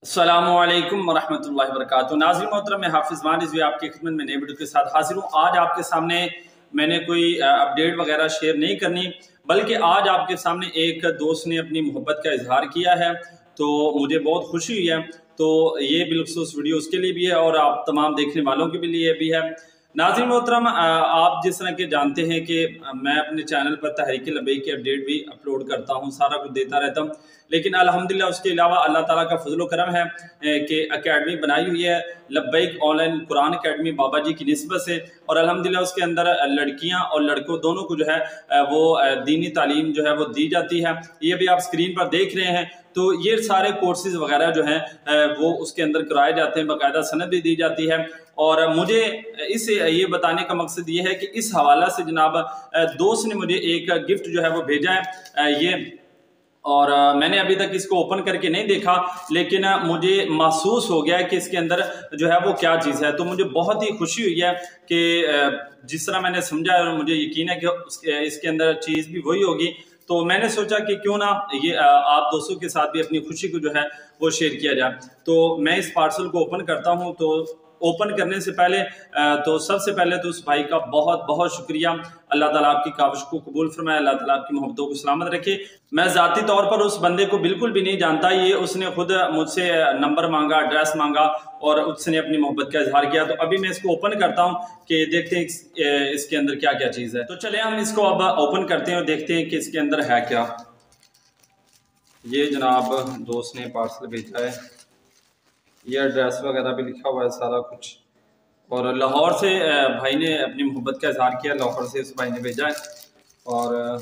अस्सलामुअलैकुम वरहमतुल्लाहि वबरकातुहू। नाज़रीन मोहतरम, मैं हाफिज़ मान रिज़वी आपकी खिदमत में नए वीडियो के साथ हाजिर हूँ। आज आपके सामने मैंने कोई अपडेट वगैरह शेयर नहीं करनी, बल्कि आज आपके सामने एक दोस्त ने अपनी मोहब्बत का इजहार किया है, तो मुझे बहुत खुशी हुई है। तो ये बिलखुसूस वीडियो उसके लिए भी है और आप तमाम देखने वालों के लिए भी है। नाज़रीन मोहतरम, आप जिस तरह के जानते हैं कि मैं अपने चैनल पर तहरीक लब्बैक की अपडेट भी अपलोड करता हूँ, सारा कुछ देता रहता हूँ, लेकिन अल्हम्दुलिल्लाह उसके अलावा अल्लाह ताला का फजल करम है कि अकेडमी बनाई हुई है लब्बैक ऑनलाइन कुरान अकेडमी बाबा जी की निस्बत से, और अल्हम्दुलिल्लाह उसके अंदर लड़कियां और लड़कों दोनों को जो है वो दीनी तालीम जो है वो दी जाती है। ये भी आप स्क्रीन पर देख रहे हैं। तो ये सारे कोर्सेज वगैरह जो हैं वो उसके अंदर कराए जाते हैं, बाकायदा सनद भी दी जाती है। और मुझे इस ये बताने का मकसद ये है कि इस हवाला से जनाब दोस्त ने मुझे एक गिफ्ट जो है वो भेजा है ये, और मैंने अभी तक इसको ओपन करके नहीं देखा, लेकिन मुझे महसूस हो गया है कि इसके अंदर जो है वो क्या चीज़ है। तो मुझे बहुत ही खुशी हुई है कि जिस तरह मैंने समझा है और मुझे यकीन है कि इसके अंदर चीज़ भी वही होगी। तो मैंने सोचा कि क्यों ना ये आप दोस्तों के साथ भी अपनी खुशी को जो है वो शेयर किया जाए। तो मैं इस पार्सल को ओपन करता हूँ। तो ओपन करने से पहले तो सबसे पहले तो उस भाई का बहुत बहुत शुक्रिया। अल्लाह ताला आपकी काविश को कबूल फरमाए, अल्लाह ताला आपकी मोहब्बतों को सलामत रखे। मैं ज़ाती तौर पर उस बंदे को बिल्कुल भी नहीं जानता, ये उसने खुद मुझसे नंबर मांगा, एड्रेस मांगा और उसने अपनी मोहब्बत का इजहार किया। तो अभी मैं इसको ओपन करता हूँ कि देखते हैं इसके अंदर क्या क्या चीज़ है। तो चले हम इसको अब ओपन करते हैं और देखते हैं कि इसके अंदर है क्या। ये जनाब दोस्त ने पार्सल भेजा है, ये एड्रेस वगैरह भी लिखा हुआ है सारा कुछ, और लाहौर से भाई ने अपनी मोहब्बत का इजहार किया, लाहौर से उस भाई ने भेजा है। और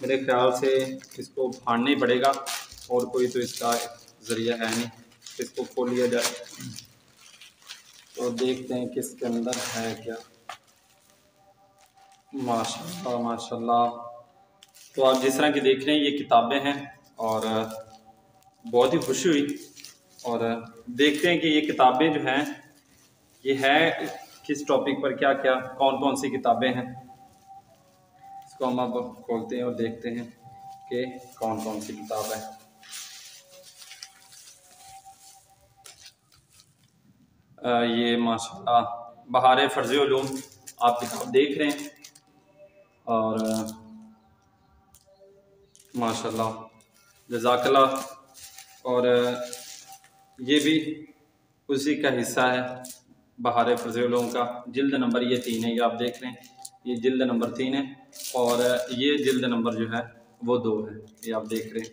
मेरे ख्याल से इसको फाड़ना ही पड़ेगा और कोई तो इसका ज़रिया है नहीं। इसको खोल लिया जाए तो देखते हैं कि इसके अंदर है क्या। माशाल्लाह माशाल्लाह। तो आप जिस तरह की देख रहे हैं ये किताबें हैं, और बहुत ही खुशी हुई। और देखते हैं कि ये किताबें जो हैं ये है किस टॉपिक पर, क्या क्या कौन कौन सी किताबें हैं। इसको हम अब खोलते हैं और देखते हैं कि कौन कौन सी किताब है। ये माशाल्लाह बहार फ़र्ज़ उलूम आप किताब देख रहे हैं, और माशाल्लाह जज़ाकल्लाह। और ये भी उसी का हिस्सा है बहार फ़र्ज़ उलूम का। जिल्द नंबर ये 3 है, ये आप देख रहे हैं, ये जिल्द नंबर 3 है, और ये जिल्द नंबर जो है वो 2 है, ये आप देख रहे हैं।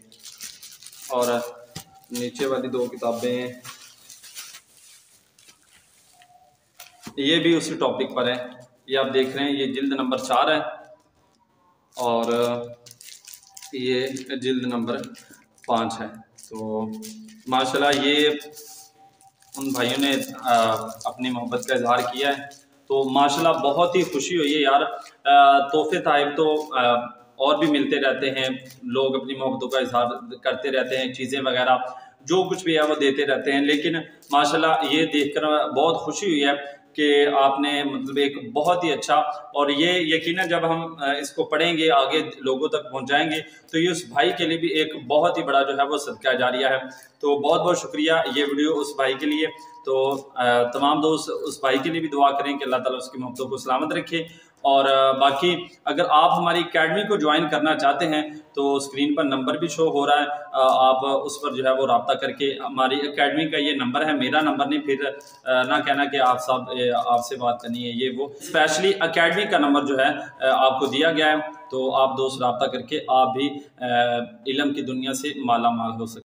और नीचे वाली 2 किताबें ये भी उसी टॉपिक पर है, ये आप देख रहे हैं, ये जिल्द नंबर 4 है, और ये जिल्द नंबर 5 है। तो माशाल्लाह ये उन भाइयों ने अपनी मोहब्बत का इजहार किया है। तो माशाल्लाह बहुत ही खुशी हुई है यार। तोहफे ताइब तो और भी मिलते रहते हैं, लोग अपनी मोहब्बतों का इजहार करते रहते हैं, चीज़ें वगैरह जो कुछ भी है वो देते रहते हैं। लेकिन माशाल्लाह ये देखकर बहुत खुशी हुई है कि आपने मतलब एक बहुत ही अच्छा, और ये यकीनन जब हम इसको पढ़ेंगे आगे लोगों तक पहुंचाएंगे तो ये उस भाई के लिए भी एक बहुत ही बड़ा जो है वो सदका जारिया है। तो बहुत बहुत शुक्रिया ये वीडियो उस भाई के लिए। तो तमाम दोस्त उस भाई के लिए भी दुआ करें कि अल्लाह ताला उसकी मोहब्बतों को सलामत रखे। और बाकी अगर आप हमारी अकेडमी को ज्वाइन करना चाहते हैं तो स्क्रीन पर नंबर भी शो हो रहा है, आप उस पर जो है वो रब्ता करके, हमारी अकेडमी का ये नंबर है, मेरा नंबर नहीं, फिर ना कहना कि आप सब आपसे बात करनी है, ये वो स्पेशली अकेडमी का नंबर जो है आपको दिया गया है। तो आप दोस्त रब्ता करके आप भी इल्म की दुनिया से माला माल हो सकते हैं।